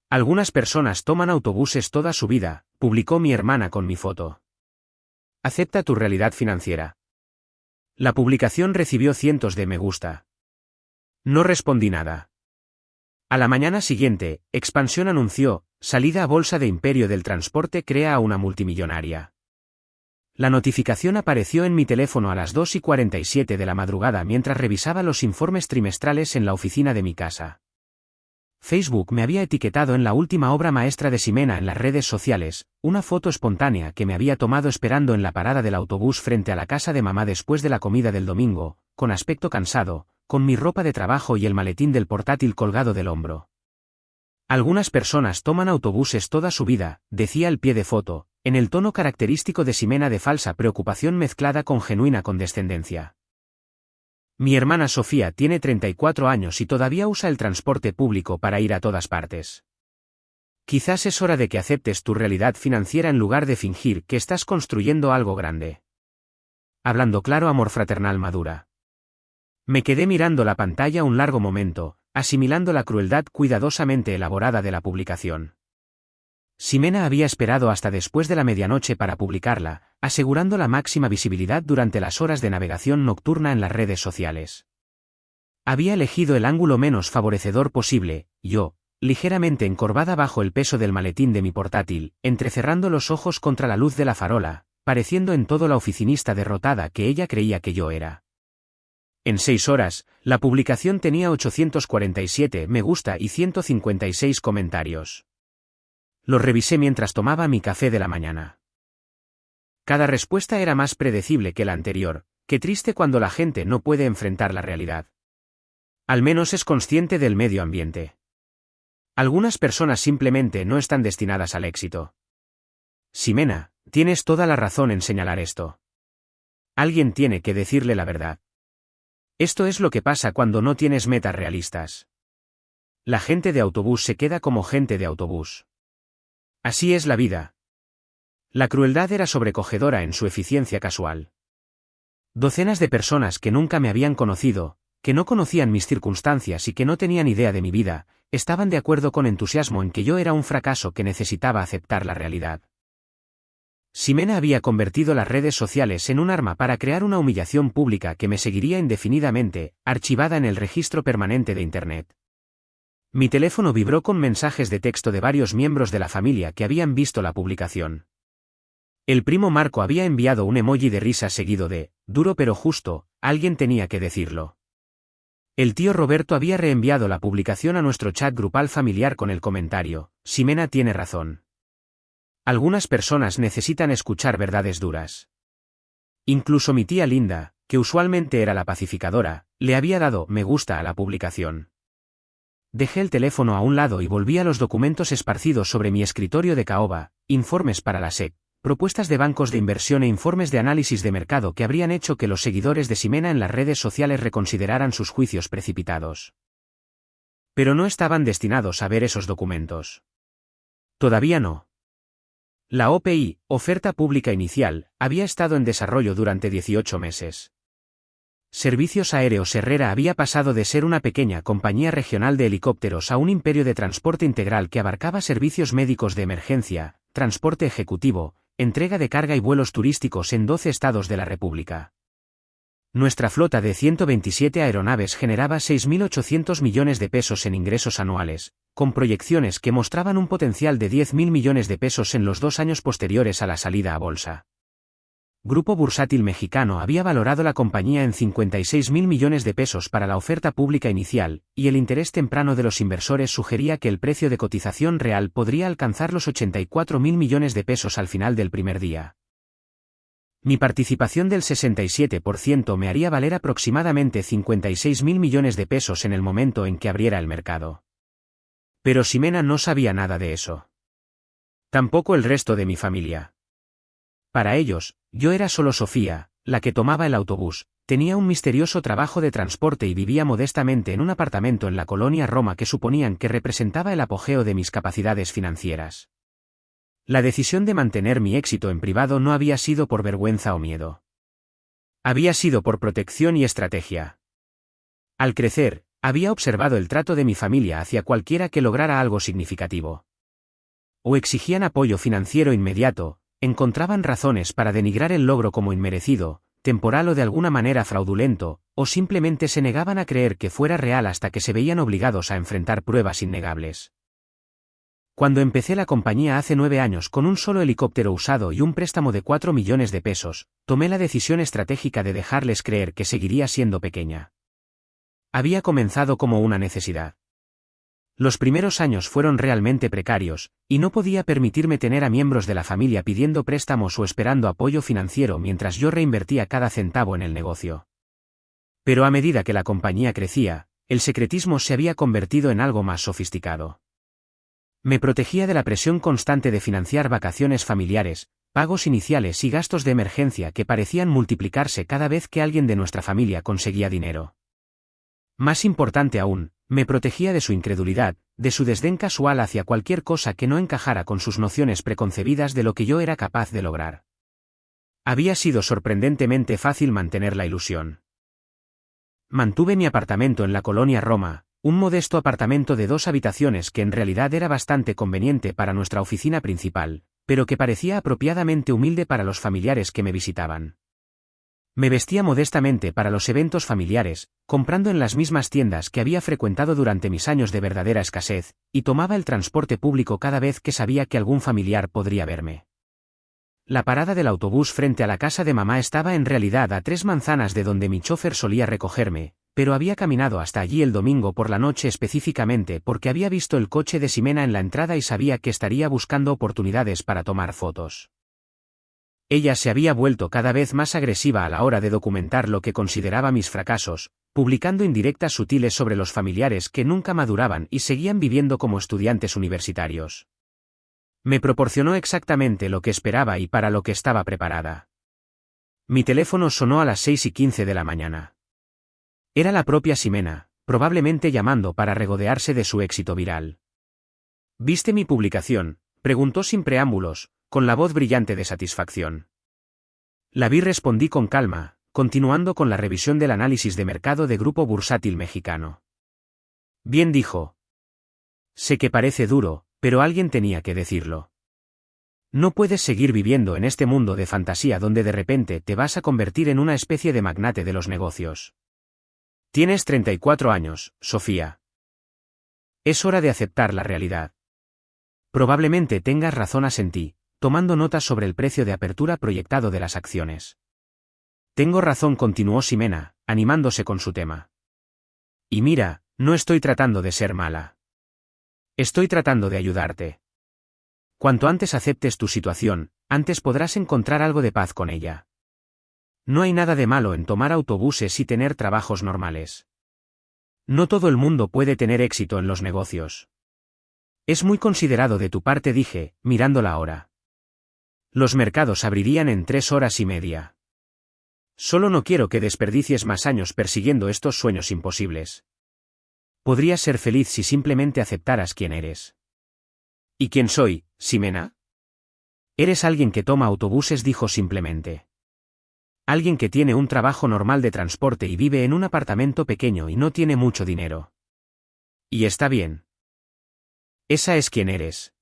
Algunas personas toman autobuses toda su vida, publicó mi hermana con mi foto. Acepta tu realidad financiera. La publicación recibió cientos de me gusta. No respondí nada. A la mañana siguiente, Expansión anunció, salida a bolsa de Imperio del Transporte crea a una multimillonaria. La notificación apareció en mi teléfono a las 2:47 de la madrugada mientras revisaba los informes trimestrales en la oficina de mi casa. Facebook me había etiquetado en la última obra maestra de Ximena en las redes sociales, una foto espontánea que me había tomado esperando en la parada del autobús frente a la casa de mamá después de la comida del domingo, con aspecto cansado, con mi ropa de trabajo y el maletín del portátil colgado del hombro. Algunas personas toman autobuses toda su vida, decía el pie de foto, en el tono característico de Ximena de falsa preocupación mezclada con genuina condescendencia. Mi hermana Sofía tiene 34 años y todavía usa el transporte público para ir a todas partes. Quizás es hora de que aceptes tu realidad financiera en lugar de fingir que estás construyendo algo grande. Hablando claro, amor fraternal madura. Me quedé mirando la pantalla un largo momento, asimilando la crueldad cuidadosamente elaborada de la publicación. Ximena había esperado hasta después de la medianoche para publicarla, asegurando la máxima visibilidad durante las horas de navegación nocturna en las redes sociales. Había elegido el ángulo menos favorecedor posible, yo, ligeramente encorvada bajo el peso del maletín de mi portátil, entrecerrando los ojos contra la luz de la farola, pareciendo en todo la oficinista derrotada que ella creía que yo era. En 6 horas, la publicación tenía 847 me gusta y 156 comentarios. Los revisé mientras tomaba mi café de la mañana. Cada respuesta era más predecible que la anterior. Qué triste cuando la gente no puede enfrentar la realidad. Al menos es consciente del medio ambiente. Algunas personas simplemente no están destinadas al éxito. Ximena, tienes toda la razón en señalar esto. Alguien tiene que decirle la verdad. Esto es lo que pasa cuando no tienes metas realistas. La gente de autobús se queda como gente de autobús. Así es la vida. La crueldad era sobrecogedora en su eficiencia casual. Docenas de personas que nunca me habían conocido, que no conocían mis circunstancias y que no tenían idea de mi vida, estaban de acuerdo con entusiasmo en que yo era un fracaso que necesitaba aceptar la realidad. Ximena había convertido las redes sociales en un arma para crear una humillación pública que me seguiría indefinidamente, archivada en el registro permanente de Internet. Mi teléfono vibró con mensajes de texto de varios miembros de la familia que habían visto la publicación. El primo Marco había enviado un emoji de risa seguido de, duro pero justo, alguien tenía que decirlo. El tío Roberto había reenviado la publicación a nuestro chat grupal familiar con el comentario, Ximena tiene razón. Algunas personas necesitan escuchar verdades duras. Incluso mi tía Linda, que usualmente era la pacificadora, le había dado me gusta a la publicación. Dejé el teléfono a un lado y volví a los documentos esparcidos sobre mi escritorio de caoba, informes para la SEC, propuestas de bancos de inversión e informes de análisis de mercado que habrían hecho que los seguidores de Ximena en las redes sociales reconsideraran sus juicios precipitados. Pero no estaban destinados a ver esos documentos. Todavía no. La OPI, oferta pública inicial, había estado en desarrollo durante 18 meses. Servicios Aéreos Herrera había pasado de ser una pequeña compañía regional de helicópteros a un imperio de transporte integral que abarcaba servicios médicos de emergencia, transporte ejecutivo, entrega de carga y vuelos turísticos en 12 estados de la República. Nuestra flota de 127 aeronaves generaba 6.800 millones de pesos en ingresos anuales, con proyecciones que mostraban un potencial de 10.000 millones de pesos en los 2 años posteriores a la salida a bolsa. Grupo Bursátil Mexicano había valorado la compañía en 56.000 millones de pesos para la oferta pública inicial, y el interés temprano de los inversores sugería que el precio de cotización real podría alcanzar los 84.000 millones de pesos al final del primer día. Mi participación del 67% me haría valer aproximadamente 56.000 millones de pesos en el momento en que abriera el mercado. Pero Ximena no sabía nada de eso. Tampoco el resto de mi familia. Para ellos, yo era solo Sofía, la que tomaba el autobús, tenía un misterioso trabajo de transporte y vivía modestamente en un apartamento en la colonia Roma que suponían que representaba el apogeo de mis capacidades financieras. La decisión de mantener mi éxito en privado no había sido por vergüenza o miedo. Había sido por protección y estrategia. Al crecer, Había observado el trato de mi familia hacia cualquiera que lograra algo significativo. O exigían apoyo financiero inmediato, encontraban razones para denigrar el logro como inmerecido, temporal o de alguna manera fraudulento, o simplemente se negaban a creer que fuera real hasta que se veían obligados a enfrentar pruebas innegables. Cuando empecé la compañía hace 9 años con un solo helicóptero usado y un préstamo de 4 millones de pesos, tomé la decisión estratégica de dejarles creer que seguiría siendo pequeña. Había comenzado como una necesidad. Los primeros años fueron realmente precarios, y no podía permitirme tener a miembros de la familia pidiendo préstamos o esperando apoyo financiero mientras yo reinvertía cada centavo en el negocio. Pero a medida que la compañía crecía, el secretismo se había convertido en algo más sofisticado. Me protegía de la presión constante de financiar vacaciones familiares, pagos iniciales y gastos de emergencia que parecían multiplicarse cada vez que alguien de nuestra familia conseguía dinero. Más importante aún, me protegía de su incredulidad, de su desdén casual hacia cualquier cosa que no encajara con sus nociones preconcebidas de lo que yo era capaz de lograr. Había sido sorprendentemente fácil mantener la ilusión. Mantuve mi apartamento en la colonia Roma, un modesto apartamento de 2 habitaciones que en realidad era bastante conveniente para nuestra oficina principal, pero que parecía apropiadamente humilde para los familiares que me visitaban. Me vestía modestamente para los eventos familiares, comprando en las mismas tiendas que había frecuentado durante mis años de verdadera escasez, y tomaba el transporte público cada vez que sabía que algún familiar podría verme. La parada del autobús frente a la casa de mamá estaba en realidad a 3 manzanas de donde mi chofer solía recogerme, pero había caminado hasta allí el domingo por la noche específicamente porque había visto el coche de Ximena en la entrada y sabía que estaría buscando oportunidades para tomar fotos. Ella se había vuelto cada vez más agresiva a la hora de documentar lo que consideraba mis fracasos, publicando indirectas sutiles sobre los familiares que nunca maduraban y seguían viviendo como estudiantes universitarios. Me proporcionó exactamente lo que esperaba y para lo que estaba preparada. Mi teléfono sonó a las 6:15 de la mañana. Era la propia Ximena, probablemente llamando para regodearse de su éxito viral. ¿Viste mi publicación?, preguntó sin preámbulos, con la voz brillante de satisfacción. La vi, respondí con calma, continuando con la revisión del análisis de mercado de Grupo Bursátil Mexicano. Bien, dijo. Sé que parece duro, pero alguien tenía que decirlo. No puedes seguir viviendo en este mundo de fantasía donde de repente te vas a convertir en una especie de magnate de los negocios. Tienes 34 años, Sofía. Es hora de aceptar la realidad. Probablemente tengas razón, asentí, tomando notas sobre el precio de apertura proyectado de las acciones. Tengo razón, continuó Ximena, animándose con su tema. Y mira, no estoy tratando de ser mala. Estoy tratando de ayudarte. Cuanto antes aceptes tu situación, antes podrás encontrar algo de paz con ella. No hay nada de malo en tomar autobuses y tener trabajos normales. No todo el mundo puede tener éxito en los negocios. Es muy considerado de tu parte, dije, mirando la hora. Los mercados abrirían en 3 horas y media. Solo no quiero que desperdicies más años persiguiendo estos sueños imposibles. Podrías ser feliz si simplemente aceptaras quién eres. ¿Y quién soy, Ximena? Eres alguien que toma autobuses, dijo simplemente. Alguien que tiene un trabajo normal de transporte y vive en un apartamento pequeño y no tiene mucho dinero. Y está bien. Esa es quien eres.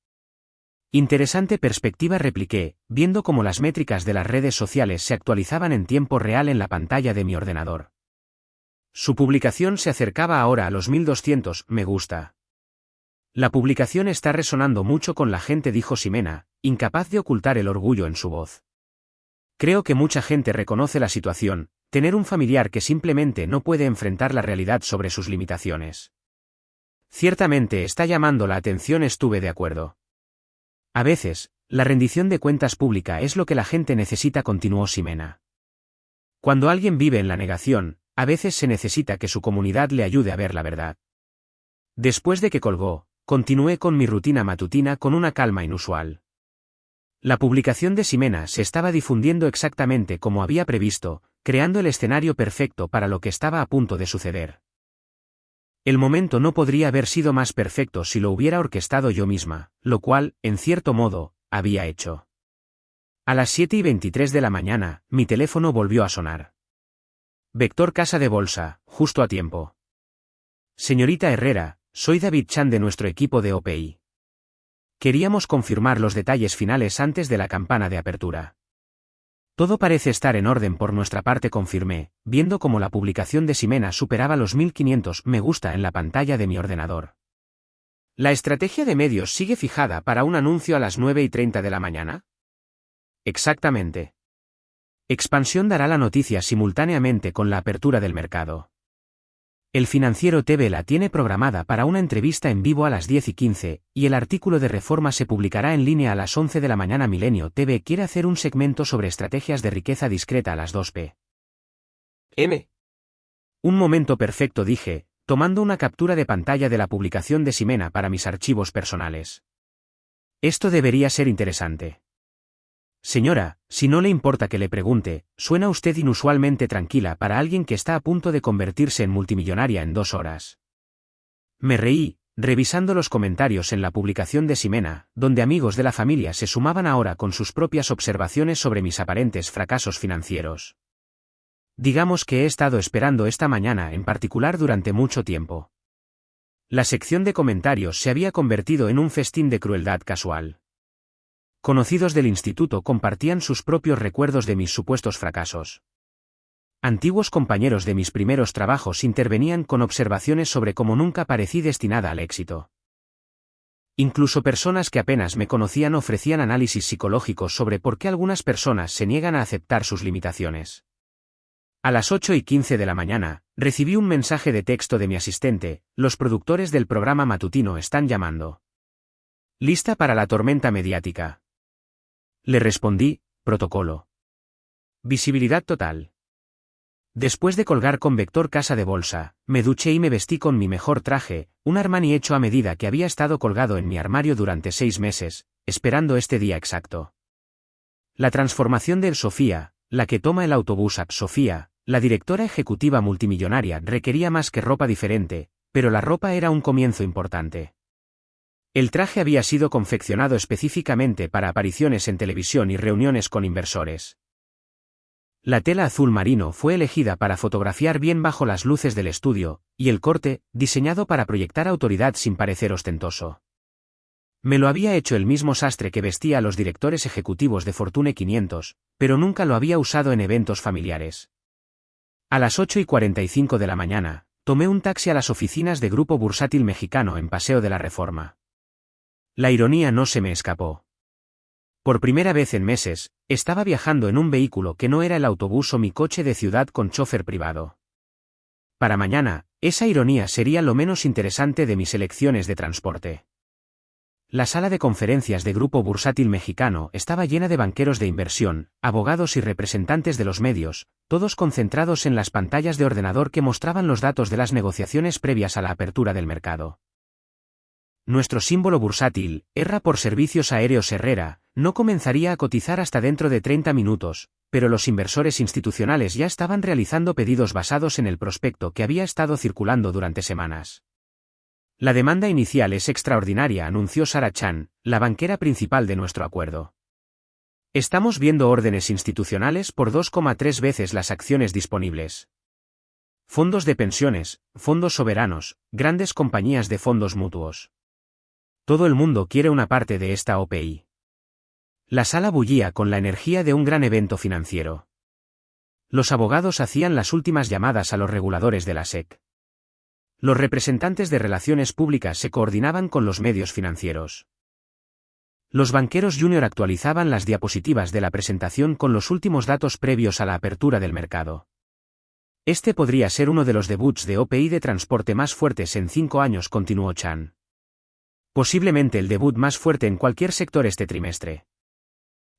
Interesante perspectiva, repliqué, viendo cómo las métricas de las redes sociales se actualizaban en tiempo real en la pantalla de mi ordenador. Su publicación se acercaba ahora a los 1200 me gusta. La publicación está resonando mucho con la gente, dijo Ximena, incapaz de ocultar el orgullo en su voz. Creo que mucha gente reconoce la situación, tener un familiar que simplemente no puede enfrentar la realidad sobre sus limitaciones. Ciertamente está llamando la atención, estuve de acuerdo. A veces, la rendición de cuentas pública es lo que la gente necesita, continuó Ximena. Cuando alguien vive en la negación, a veces se necesita que su comunidad le ayude a ver la verdad. Después de que colgó, continué con mi rutina matutina con una calma inusual. La publicación de Ximena se estaba difundiendo exactamente como había previsto, creando el escenario perfecto para lo que estaba a punto de suceder. El momento no podría haber sido más perfecto si lo hubiera orquestado yo misma, lo cual, en cierto modo, había hecho. A las 7:23 de la mañana, mi teléfono volvió a sonar. Vector Casa de Bolsa, justo a tiempo. Señorita Herrera, soy David Chan de nuestro equipo de OPI. Queríamos confirmar los detalles finales antes de la campana de apertura. Todo parece estar en orden por nuestra parte, confirmé, viendo cómo la publicación de Ximena superaba los 1500 me gusta en la pantalla de mi ordenador. ¿La estrategia de medios sigue fijada para un anuncio a las 9:30 de la mañana? Exactamente. Expansión dará la noticia simultáneamente con la apertura del mercado. El Financiero TV la tiene programada para una entrevista en vivo a las 10:15, y el artículo de Reforma se publicará en línea a las 11 de la mañana. Milenio TV quiere hacer un segmento sobre estrategias de riqueza discreta a las 2 p.m. Un momento perfecto, dije, tomando una captura de pantalla de la publicación de Ximena para mis archivos personales. Esto debería ser interesante. Señora, si no le importa que le pregunte, suena usted inusualmente tranquila para alguien que está a punto de convertirse en multimillonaria en 2 horas. Me reí, revisando los comentarios en la publicación de Ximena, donde amigos de la familia se sumaban ahora con sus propias observaciones sobre mis aparentes fracasos financieros. Digamos que he estado esperando esta mañana en particular durante mucho tiempo. La sección de comentarios se había convertido en un festín de crueldad casual. Conocidos del instituto compartían sus propios recuerdos de mis supuestos fracasos. Antiguos compañeros de mis primeros trabajos intervenían con observaciones sobre cómo nunca parecí destinada al éxito. Incluso personas que apenas me conocían ofrecían análisis psicológicos sobre por qué algunas personas se niegan a aceptar sus limitaciones. A las 8:15 de la mañana, recibí un mensaje de texto de mi asistente: los productores del programa matutino están llamando. ¿Lista para la tormenta mediática? Le respondí: protocolo. Visibilidad total. Después de colgar con Vector Casa de Bolsa, me duché y me vestí con mi mejor traje, un Armani hecho a medida que había estado colgado en mi armario durante 6 meses, esperando este día exacto. La transformación de Sofía, la que toma el autobús a Sofía, la directora ejecutiva multimillonaria, requería más que ropa diferente, pero la ropa era un comienzo importante. El traje había sido confeccionado específicamente para apariciones en televisión y reuniones con inversores. La tela azul marino fue elegida para fotografiar bien bajo las luces del estudio, y el corte, diseñado para proyectar autoridad sin parecer ostentoso. Me lo había hecho el mismo sastre que vestía a los directores ejecutivos de Fortune 500, pero nunca lo había usado en eventos familiares. A las 8:45 de la mañana, tomé un taxi a las oficinas de Grupo Bursátil Mexicano en Paseo de la Reforma. La ironía no se me escapó. Por primera vez en meses, estaba viajando en un vehículo que no era el autobús o mi coche de ciudad con chofer privado. Para mañana, esa ironía sería lo menos interesante de mis elecciones de transporte. La sala de conferencias de Grupo Bursátil Mexicano estaba llena de banqueros de inversión, abogados y representantes de los medios, todos concentrados en las pantallas de ordenador que mostraban los datos de las negociaciones previas a la apertura del mercado. Nuestro símbolo bursátil, ERRA por Servicios Aéreos Herrera, no comenzaría a cotizar hasta dentro de 30 minutos, pero los inversores institucionales ya estaban realizando pedidos basados en el prospecto que había estado circulando durante semanas. La demanda inicial es extraordinaria, anunció Sarah Chan, la banquera principal de nuestro acuerdo. Estamos viendo órdenes institucionales por 2,3 veces las acciones disponibles. Fondos de pensiones, fondos soberanos, grandes compañías de fondos mutuos. Todo el mundo quiere una parte de esta OPI. La sala bullía con la energía de un gran evento financiero. Los abogados hacían las últimas llamadas a los reguladores de la SEC. Los representantes de relaciones públicas se coordinaban con los medios financieros. Los banqueros junior actualizaban las diapositivas de la presentación con los últimos datos previos a la apertura del mercado. Este podría ser uno de los debuts de OPI de transporte más fuertes en 5 años, continuó Chan. Posiblemente el debut más fuerte en cualquier sector este trimestre.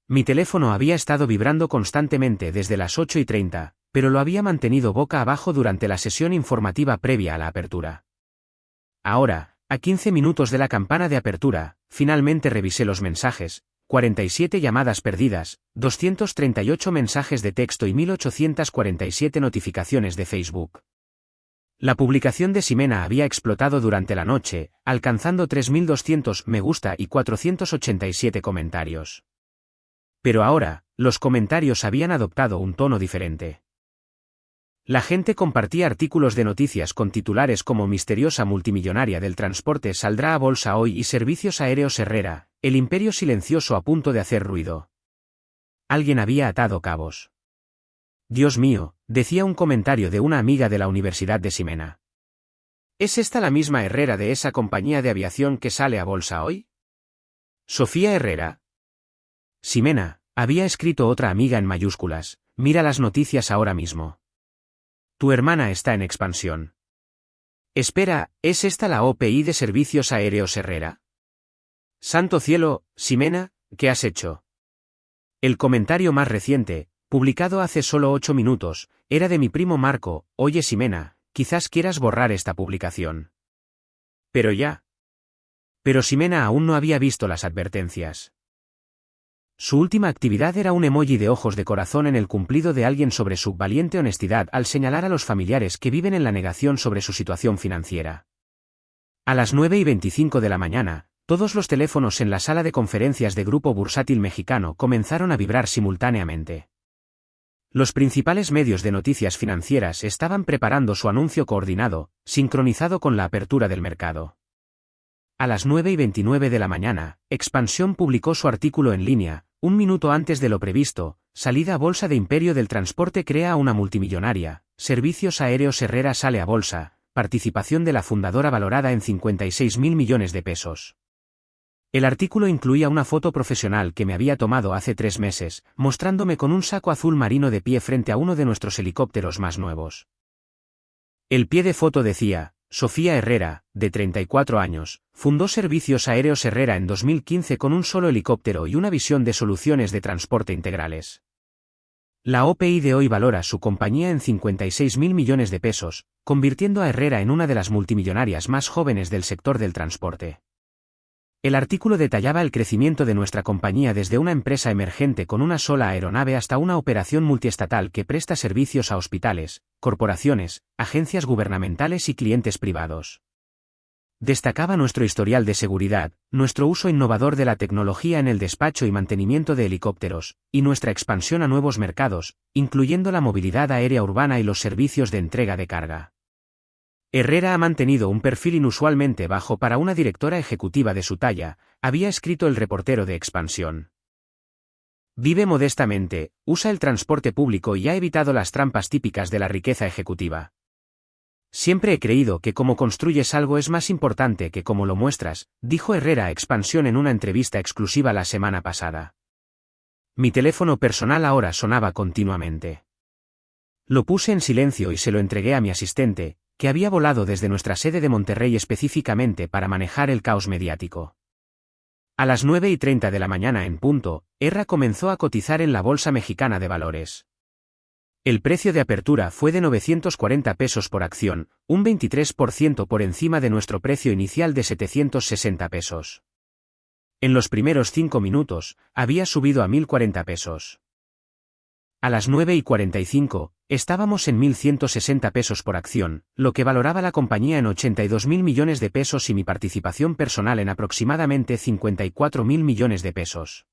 Mi teléfono había estado vibrando constantemente desde las 8:30, pero lo había mantenido boca abajo durante la sesión informativa previa a la apertura. Ahora, a 15 minutos de la campana de apertura, finalmente revisé los mensajes: 47 llamadas perdidas, 238 mensajes de texto y 1847 notificaciones de Facebook. La publicación de Ximena había explotado durante la noche, alcanzando 3.200 me gusta y 487 comentarios. Pero ahora, los comentarios habían adoptado un tono diferente. La gente compartía artículos de noticias con titulares como misteriosa multimillonaria del transporte saldrá a bolsa hoy y Servicios Aéreos Herrera, el imperio silencioso a punto de hacer ruido. Alguien había atado cabos. Dios mío, decía un comentario de una amiga de la Universidad de Ximena. ¿Es esta la misma Herrera de esa compañía de aviación que sale a bolsa hoy? ¿Sofía Herrera? Ximena, había escrito otra amiga en mayúsculas, mira las noticias ahora mismo. Tu hermana está en expansión. Espera, ¿es esta la OPI de Servicios Aéreos Herrera? Santo cielo, Ximena, ¿qué has hecho? El comentario más reciente, publicado hace solo 8 minutos, era de mi primo Marco. Oye Ximena, quizás quieras borrar esta publicación. Pero ya. Pero Ximena aún no había visto las advertencias. Su última actividad era un emoji de ojos de corazón en el cumplido de alguien sobre su valiente honestidad al señalar a los familiares que viven en la negación sobre su situación financiera. A las 9:25 de la mañana, todos los teléfonos en la sala de conferencias de Grupo Bursátil Mexicano comenzaron a vibrar simultáneamente. Los principales medios de noticias financieras estaban preparando su anuncio coordinado, sincronizado con la apertura del mercado. A las 9:29 de la mañana, Expansión publicó su artículo en línea, un minuto antes de lo previsto. Salida a bolsa de Imperio del Transporte crea a una multimillonaria, Servicios Aéreos Herrera sale a bolsa, participación de la fundadora valorada en 56.000 millones de pesos. El artículo incluía una foto profesional que me había tomado hace 3 meses, mostrándome con un saco azul marino de pie frente a uno de nuestros helicópteros más nuevos. El pie de foto decía: Sofía Herrera, de 34 años, fundó Servicios Aéreos Herrera en 2015 con un solo helicóptero y una visión de soluciones de transporte integrales. La OPI de hoy valora su compañía en 56.000 millones de pesos, convirtiendo a Herrera en una de las multimillonarias más jóvenes del sector del transporte. El artículo detallaba el crecimiento de nuestra compañía desde una empresa emergente con una sola aeronave hasta una operación multiestatal que presta servicios a hospitales, corporaciones, agencias gubernamentales y clientes privados. Destacaba nuestro historial de seguridad, nuestro uso innovador de la tecnología en el despacho y mantenimiento de helicópteros, y nuestra expansión a nuevos mercados, incluyendo la movilidad aérea urbana y los servicios de entrega de carga. Herrera ha mantenido un perfil inusualmente bajo para una directora ejecutiva de su talla, había escrito el reportero de Expansión. Vive modestamente, usa el transporte público y ha evitado las trampas típicas de la riqueza ejecutiva. Siempre he creído que cómo construyes algo es más importante que cómo lo muestras, dijo Herrera a Expansión en una entrevista exclusiva la semana pasada. Mi teléfono personal ahora sonaba continuamente. Lo puse en silencio y se lo entregué a mi asistente, que había volado desde nuestra sede de Monterrey específicamente para manejar el caos mediático. A las 9:30 de la mañana en punto, Herrera comenzó a cotizar en la Bolsa Mexicana de Valores. El precio de apertura fue de 940 pesos por acción, un 23% por encima de nuestro precio inicial de 760 pesos. En los primeros 5 minutos, había subido a 1.040 pesos. A las 9:45, estábamos en 1.160 pesos por acción, lo que valoraba la compañía en 82.000 millones de pesos y mi participación personal en aproximadamente 54.000 millones de pesos.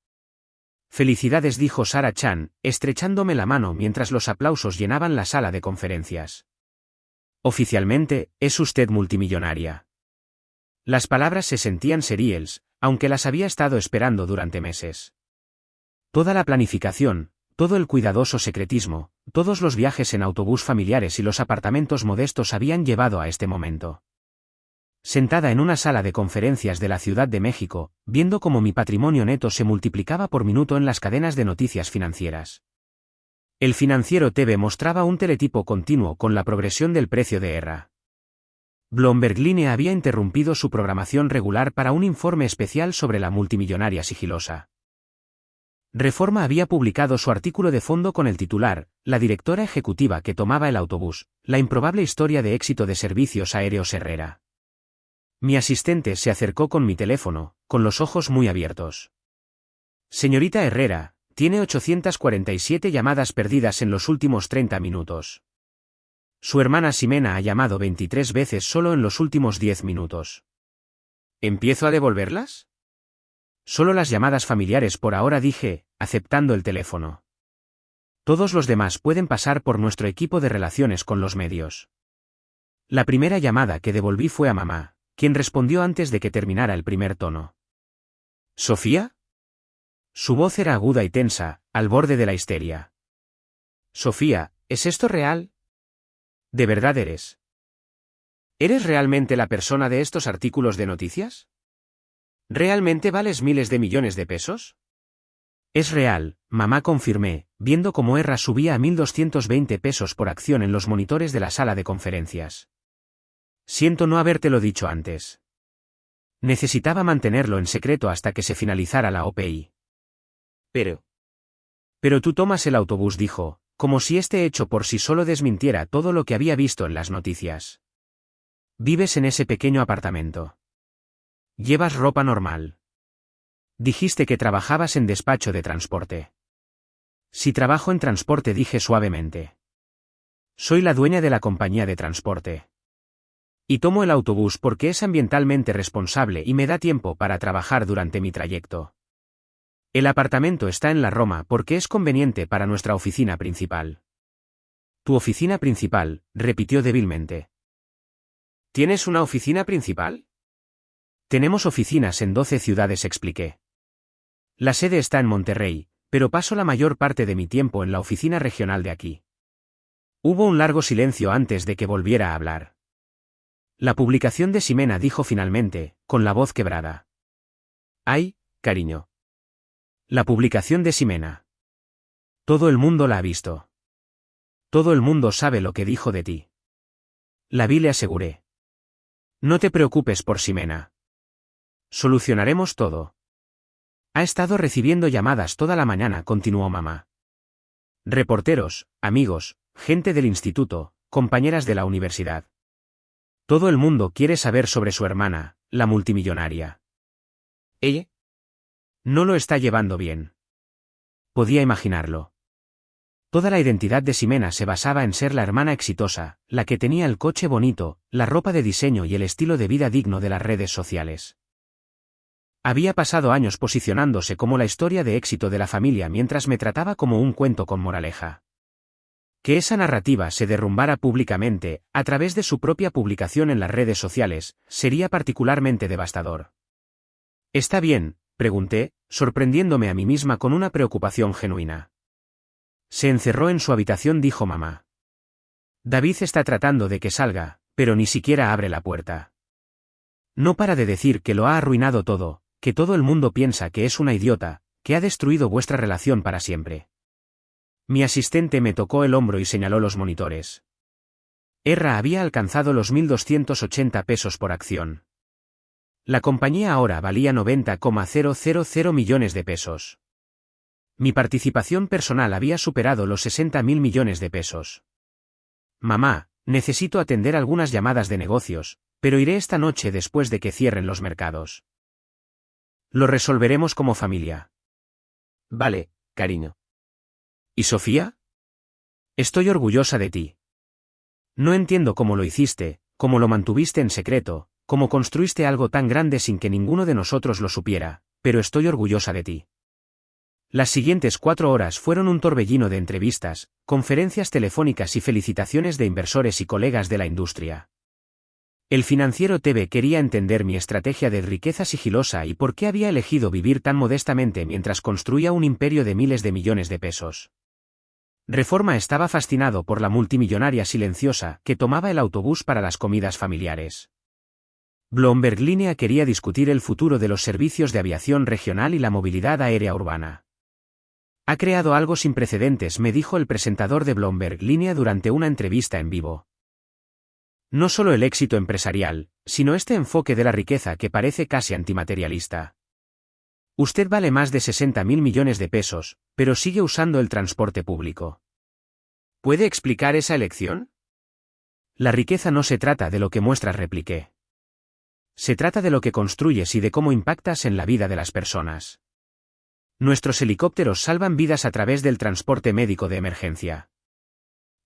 Felicidades, dijo Sarah Chan, estrechándome la mano mientras los aplausos llenaban la sala de conferencias. Oficialmente, es usted multimillonaria. Las palabras se sentían seriales, aunque las había estado esperando durante meses. Toda la planificación, todo el cuidadoso secretismo, todos los viajes en autobús familiares y los apartamentos modestos habían llevado a este momento. Sentada en una sala de conferencias de la Ciudad de México, viendo cómo mi patrimonio neto se multiplicaba por minuto en las cadenas de noticias financieras. El Financiero TV mostraba un teletipo continuo con la progresión del precio de Herrera. Bloomberg Line había interrumpido su programación regular para un informe especial sobre la multimillonaria sigilosa. Reforma había publicado su artículo de fondo con el titular, La directora ejecutiva que tomaba el autobús, la improbable historia de éxito de Servicios Aéreos Herrera. Mi asistente se acercó con mi teléfono, con los ojos muy abiertos. Señorita Herrera, tiene 847 llamadas perdidas en los últimos 30 minutos. Su hermana Ximena ha llamado 23 veces solo en los últimos 10 minutos. ¿Empiezo a devolverlas? Solo las llamadas familiares por ahora, dije, aceptando el teléfono. Todos los demás pueden pasar por nuestro equipo de relaciones con los medios. La primera llamada que devolví fue a mamá, quien respondió antes de que terminara el primer tono. ¿Sofía? Su voz era aguda y tensa, al borde de la histeria. Sofía, ¿es esto real? ¿De verdad eres? ¿Eres realmente la persona de estos artículos de noticias? ¿Realmente vales miles de millones de pesos? Es real, mamá confirmé, viendo cómo Erra subía a 1.220 pesos por acción en los monitores de la sala de conferencias. Siento no habértelo dicho antes. Necesitaba mantenerlo en secreto hasta que se finalizara la OPI. Pero tú tomas el autobús, dijo, como si este hecho por sí solo desmintiera todo lo que había visto en las noticias. Vives en ese pequeño apartamento. Llevas ropa normal. Dijiste que trabajabas en despacho de transporte. Sí, trabajo en transporte, dije suavemente. Soy la dueña de la compañía de transporte. Y tomo el autobús porque es ambientalmente responsable y me da tiempo para trabajar durante mi trayecto. El apartamento está en la Roma porque es conveniente para nuestra oficina principal. ¿Tu oficina principal?, repitió débilmente. ¿Tienes una oficina principal? Tenemos oficinas en 12 ciudades, expliqué. La sede está en Monterrey, pero paso la mayor parte de mi tiempo en la oficina regional de aquí. Hubo un largo silencio antes de que volviera a hablar. La publicación de Ximena, dijo finalmente, con la voz quebrada. Ay, cariño. La publicación de Ximena. Todo el mundo la ha visto. Todo el mundo sabe lo que dijo de ti. La vi, le aseguré. No te preocupes por Ximena. Solucionaremos todo. Ha estado recibiendo llamadas toda la mañana, continuó mamá. Reporteros, amigos, gente del instituto, compañeras de la universidad. Todo el mundo quiere saber sobre su hermana, la multimillonaria. ¿Ella? No lo está llevando bien. Podía imaginarlo. Toda la identidad de Ximena se basaba en ser la hermana exitosa, la que tenía el coche bonito, la ropa de diseño y el estilo de vida digno de las redes sociales. Había pasado años posicionándose como la historia de éxito de la familia mientras me trataba como un cuento con moraleja. Que esa narrativa se derrumbara públicamente, a través de su propia publicación en las redes sociales, sería particularmente devastador. ¿Está bien?, pregunté, sorprendiéndome a mí misma con una preocupación genuina. Se encerró en su habitación, dijo mamá. David está tratando de que salga, pero ni siquiera abre la puerta. No para de decir que lo ha arruinado todo, que todo el mundo piensa que es una idiota, que ha destruido vuestra relación para siempre. Mi asistente me tocó el hombro y señaló los monitores. Erra había alcanzado los 1.280 pesos por acción. La compañía ahora valía 90,000 millones de pesos. Mi participación personal había superado los 60.000 millones de pesos. Mamá, necesito atender algunas llamadas de negocios, pero iré esta noche después de que cierren los mercados. Lo resolveremos como familia. Vale, cariño. ¿Y Sofía? Estoy orgullosa de ti. No entiendo cómo lo hiciste, cómo lo mantuviste en secreto, cómo construiste algo tan grande sin que ninguno de nosotros lo supiera, pero estoy orgullosa de ti. Las siguientes 4 horas fueron un torbellino de entrevistas, conferencias telefónicas y felicitaciones de inversores y colegas de la industria. El Financiero TV quería entender mi estrategia de riqueza sigilosa y por qué había elegido vivir tan modestamente mientras construía un imperio de miles de millones de pesos. Reforma estaba fascinado por la multimillonaria silenciosa que tomaba el autobús para las comidas familiares. Bloomberg Línea quería discutir el futuro de los servicios de aviación regional y la movilidad aérea urbana. Ha creado algo sin precedentes, me dijo el presentador de Bloomberg Línea durante una entrevista en vivo. No solo el éxito empresarial, sino este enfoque de la riqueza que parece casi antimaterialista. Usted vale más de 60.000 millones de pesos, pero sigue usando el transporte público. ¿Puede explicar esa elección? La riqueza no se trata de lo que muestras, repliqué. Se trata de lo que construyes y de cómo impactas en la vida de las personas. Nuestros helicópteros salvan vidas a través del transporte médico de emergencia.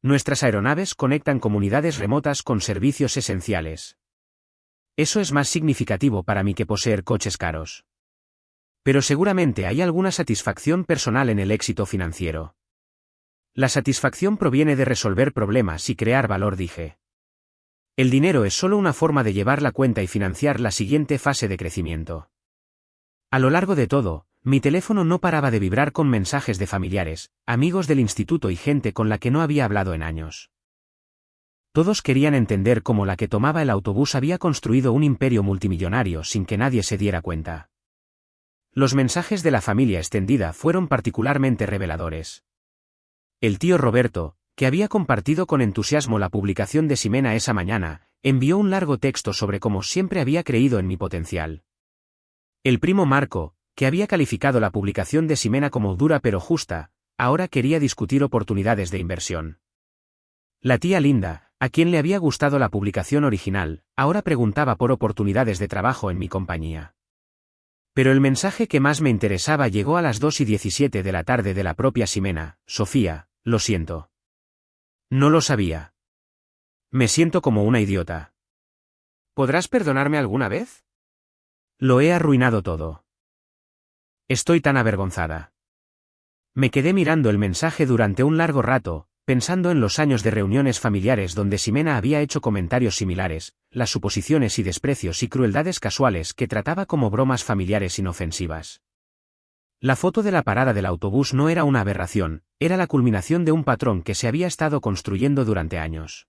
Nuestras aeronaves conectan comunidades remotas con servicios esenciales. Eso es más significativo para mí que poseer coches caros. Pero seguramente hay alguna satisfacción personal en el éxito financiero. La satisfacción proviene de resolver problemas y crear valor, dije. El dinero es solo una forma de llevar la cuenta y financiar la siguiente fase de crecimiento. A lo largo de todo, mi teléfono no paraba de vibrar con mensajes de familiares, amigos del instituto y gente con la que no había hablado en años. Todos querían entender cómo la que tomaba el autobús había construido un imperio multimillonario sin que nadie se diera cuenta. Los mensajes de la familia extendida fueron particularmente reveladores. El tío Roberto, que había compartido con entusiasmo la publicación de Ximena esa mañana, envió un largo texto sobre cómo siempre había creído en mi potencial. El primo Marco, que había calificado la publicación de Ximena como dura pero justa, ahora quería discutir oportunidades de inversión. La tía Linda, a quien le había gustado la publicación original, ahora preguntaba por oportunidades de trabajo en mi compañía. Pero el mensaje que más me interesaba llegó a las 2:17 de la tarde de la propia Ximena: Sofía, lo siento. No lo sabía. Me siento como una idiota. ¿Podrás perdonarme alguna vez? Lo he arruinado todo. Estoy tan avergonzada. Me quedé mirando el mensaje durante un largo rato, pensando en los años de reuniones familiares donde Ximena había hecho comentarios similares, las suposiciones y desprecios y crueldades casuales que trataba como bromas familiares inofensivas. La foto de la parada del autobús no era una aberración, era la culminación de un patrón que se había estado construyendo durante años.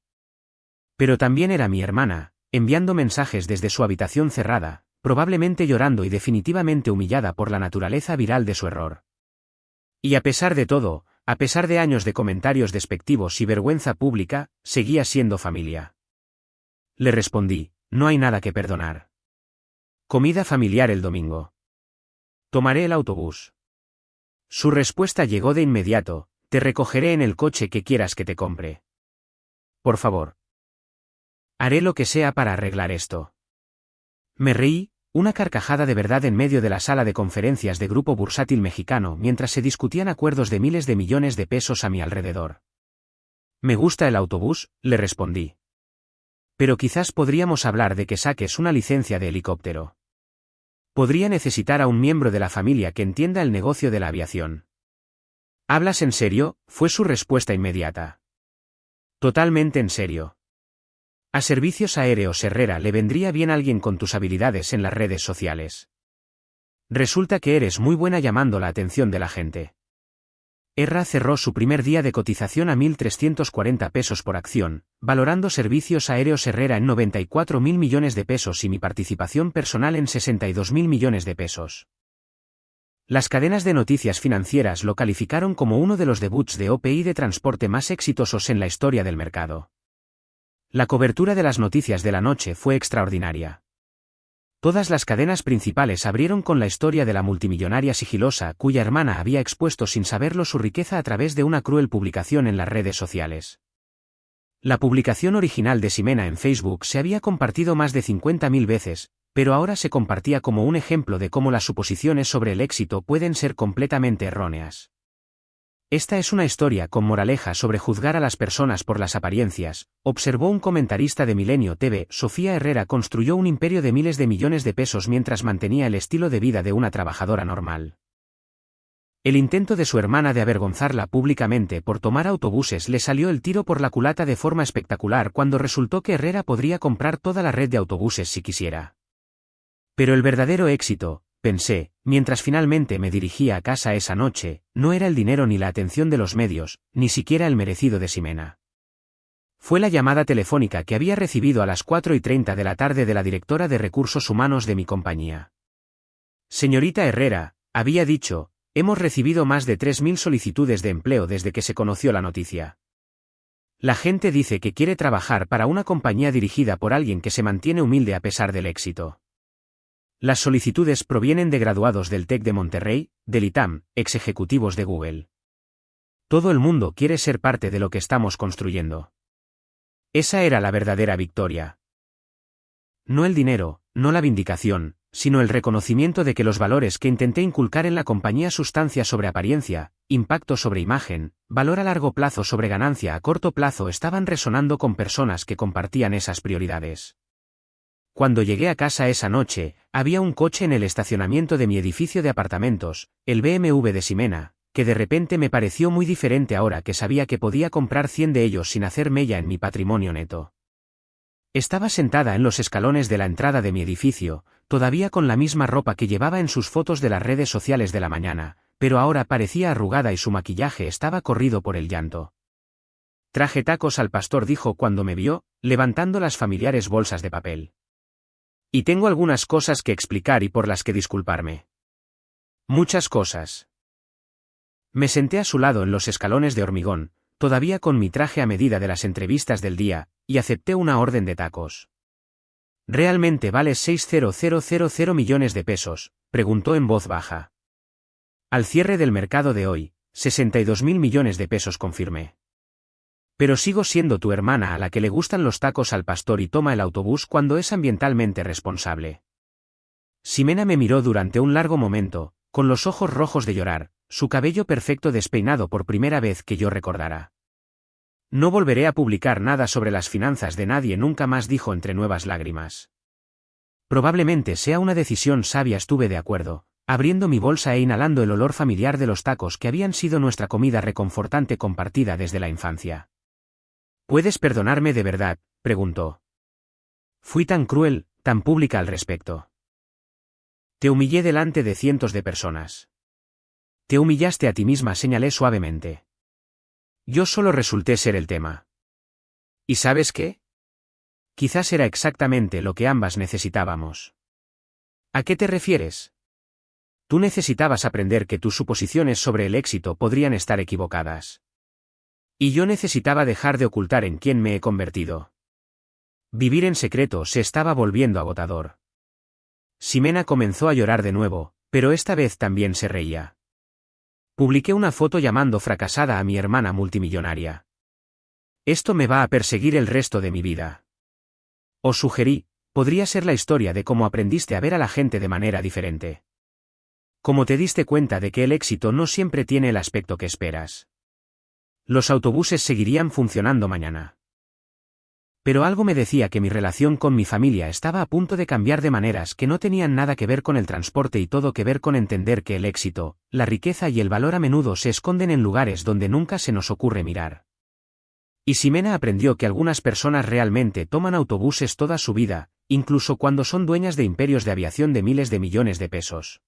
Pero también era mi hermana, enviando mensajes desde su habitación cerrada, probablemente llorando y definitivamente humillada por la naturaleza viral de su error. Y a pesar de todo, a pesar de años de comentarios despectivos y vergüenza pública, seguía siendo familia. Le respondí: no hay nada que perdonar. Comida familiar el domingo. Tomaré el autobús. Su respuesta llegó de inmediato: te recogeré en el coche que quieras que te compre. Por favor. Haré lo que sea para arreglar esto. Me reí, una carcajada de verdad en medio de la sala de conferencias de Grupo Bursátil Mexicano mientras se discutían acuerdos de miles de millones de pesos a mi alrededor. Me gusta el autobús, le respondí. Pero quizás podríamos hablar de que saques una licencia de helicóptero. Podría necesitar a un miembro de la familia que entienda el negocio de la aviación. ¿Hablas en serio?, fue su respuesta inmediata. Totalmente en serio. A Servicios Aéreos Herrera le vendría bien alguien con tus habilidades en las redes sociales. Resulta que eres muy buena llamando la atención de la gente. Herra cerró su primer día de cotización a 1.340 pesos por acción, valorando Servicios Aéreos Herrera en 94.000 millones de pesos y mi participación personal en 62.000 millones de pesos. Las cadenas de noticias financieras lo calificaron como uno de los debuts de OPI de transporte más exitosos en la historia del mercado. La cobertura de las noticias de la noche fue extraordinaria. Todas las cadenas principales abrieron con la historia de la multimillonaria sigilosa cuya hermana había expuesto sin saberlo su riqueza a través de una cruel publicación en las redes sociales. La publicación original de Ximena en Facebook se había compartido más de 50.000 veces, pero ahora se compartía como un ejemplo de cómo las suposiciones sobre el éxito pueden ser completamente erróneas. Esta es una historia con moraleja sobre juzgar a las personas por las apariencias, observó un comentarista de Milenio TV. Sofía Herrera construyó un imperio de miles de millones de pesos mientras mantenía el estilo de vida de una trabajadora normal. El intento de su hermana de avergonzarla públicamente por tomar autobuses le salió el tiro por la culata de forma espectacular cuando resultó que Herrera podría comprar toda la red de autobuses si quisiera. Pero el verdadero éxito, pensé, mientras finalmente me dirigía a casa esa noche, no era el dinero ni la atención de los medios, ni siquiera el merecido de Ximena. Fue la llamada telefónica que había recibido a las 4:30 de la tarde de la directora de Recursos Humanos de mi compañía. Señorita Herrera, había dicho, hemos recibido más de 3.000 solicitudes de empleo desde que se conoció la noticia. La gente dice que quiere trabajar para una compañía dirigida por alguien que se mantiene humilde a pesar del éxito. Las solicitudes provienen de graduados del TEC de Monterrey, del ITAM, ex ejecutivos de Google. Todo el mundo quiere ser parte de lo que estamos construyendo. Esa era la verdadera victoria. No el dinero, no la vindicación, sino el reconocimiento de que los valores que intenté inculcar en la compañía, sustancia sobre apariencia, impacto sobre imagen, valor a largo plazo sobre ganancia a corto plazo, estaban resonando con personas que compartían esas prioridades. Cuando llegué a casa esa noche, había un coche en el estacionamiento de mi edificio de apartamentos, el BMW de Ximena, que de repente me pareció muy diferente ahora que sabía que podía comprar 100 de ellos sin hacer mella en mi patrimonio neto. Estaba sentada en los escalones de la entrada de mi edificio, todavía con la misma ropa que llevaba en sus fotos de las redes sociales de la mañana, pero ahora parecía arrugada y su maquillaje estaba corrido por el llanto. Traje tacos al pastor, dijo cuando me vio, levantando las familiares bolsas de papel. Y tengo algunas cosas que explicar y por las que disculparme. Muchas cosas. Me senté a su lado en los escalones de hormigón, todavía con mi traje a medida de las entrevistas del día, y acepté una orden de tacos. ¿Realmente vale 6.000 millones de pesos?, preguntó en voz baja. Al cierre del mercado de hoy, 62.000 millones de pesos, confirmé. Pero sigo siendo tu hermana a la que le gustan los tacos al pastor y toma el autobús cuando es ambientalmente responsable. Ximena me miró durante un largo momento, con los ojos rojos de llorar, su cabello perfecto despeinado por primera vez que yo recordara. No volveré a publicar nada sobre las finanzas de nadie nunca más, dijo entre nuevas lágrimas. Probablemente sea una decisión sabia, estuve de acuerdo, abriendo mi bolsa e inhalando el olor familiar de los tacos que habían sido nuestra comida reconfortante compartida desde la infancia. ¿Puedes perdonarme de verdad?, preguntó. Fui tan cruel, tan pública al respecto. Te humillé delante de cientos de personas. Te humillaste a ti misma, señalé suavemente. Yo solo resulté ser el tema. ¿Y sabes qué? Quizás era exactamente lo que ambas necesitábamos. ¿A qué te refieres? Tú necesitabas aprender que tus suposiciones sobre el éxito podrían estar equivocadas. Y yo necesitaba dejar de ocultar en quién me he convertido. Vivir en secreto se estaba volviendo agotador. Ximena comenzó a llorar de nuevo, pero esta vez también se reía. Publiqué una foto llamando fracasada a mi hermana multimillonaria. Esto me va a perseguir el resto de mi vida. Os sugerí, podría ser la historia de cómo aprendiste a ver a la gente de manera diferente. Cómo te diste cuenta de que el éxito no siempre tiene el aspecto que esperas. Los autobuses seguirían funcionando mañana. Pero algo me decía que mi relación con mi familia estaba a punto de cambiar de maneras que no tenían nada que ver con el transporte y todo que ver con entender que el éxito, la riqueza y el valor a menudo se esconden en lugares donde nunca se nos ocurre mirar. Y Ximena aprendió que algunas personas realmente toman autobuses toda su vida, incluso cuando son dueñas de imperios de aviación de miles de millones de pesos.